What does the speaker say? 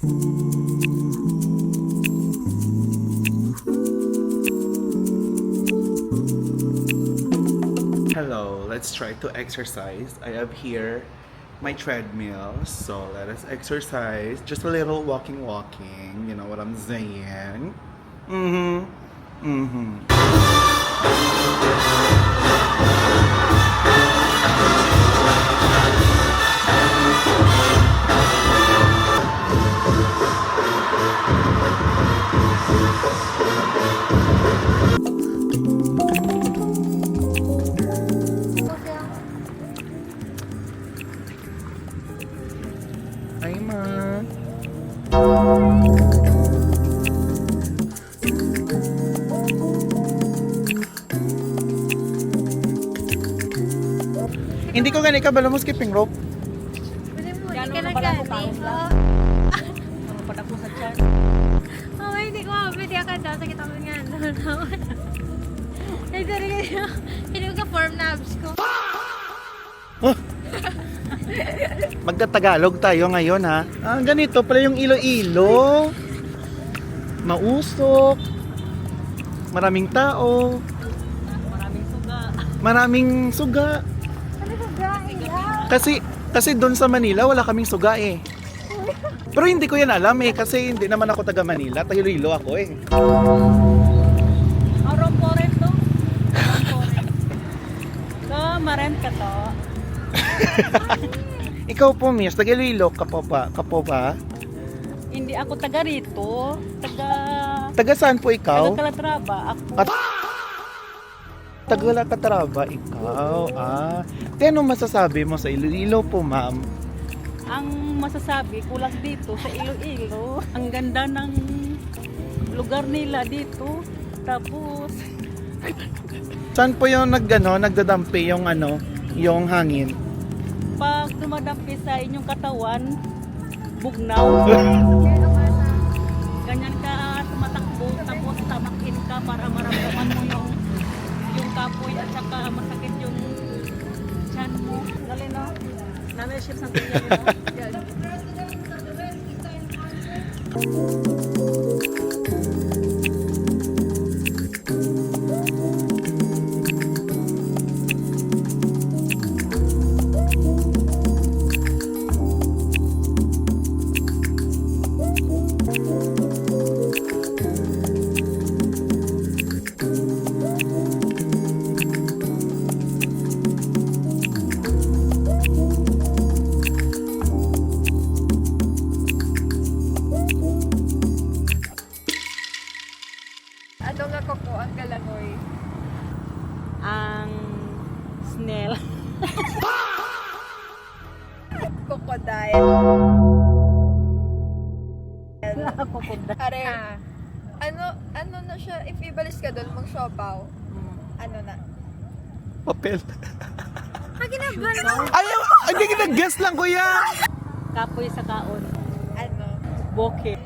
Hello, let's try to exercise. I have here my treadmill, so let us exercise. Just a little walking, you know what I'm saying? Hi, Ma. Hindi ko gani ka bala mo skipping rope. Pwede mo, hindi ka Gano'n na pala ako gani. kaon lang. Ano pa ako sa chat? Oh, hindi ko pwede ka daw. Sakit ako nga. Hindi ko ka-form na abs ko. Magtatagalog tayo ngayon, ha? Ah, ganito pala yung Iloilo. Mausok. Maraming tao. Maraming suga. Maraming suga. Ano ba gain lang? Kasi doon sa Manila wala kaming suga eh. Pero hindi ko yan alam eh kasi hindi naman ako taga Manila, taga Iloilo ako eh. Aron po rin to. Aron po rin. So, marent ka to. Ikaw po, miss, taga Iloilo ka po ba? Hindi ako taga rito. Taga saan po Taga ikaw? Calatrava. Ako. Taga Calatrava ikaw. Ah. Ano masasabi mo sa Iloilo po, ma'am? Ang masasabi ko lang dito sa Iloilo, ang ganda ng lugar nila dito. Tapos, Saan po yung nagdadampi yung yung hangin? pag dumadampi sa inyong katawan, bugnaw. Ganyan ka tumatakbo, tapos tamakin ka para maramdaman mo yung kapoy at saka masakit yung tiyan mo. Dali no? Nami-ship sa tiyan mo. Yan. Ato nga ko po ang galangoy. Ang snail. Crocodile. Kukuda. Are, ano na siya, if ibalis ka doon, mag-siopaw, ano na? Papel. Paginaban mo. Ayaw! Hindi kita guess lang, kuya! Kapoy sa kaon. Ano? Bokeh.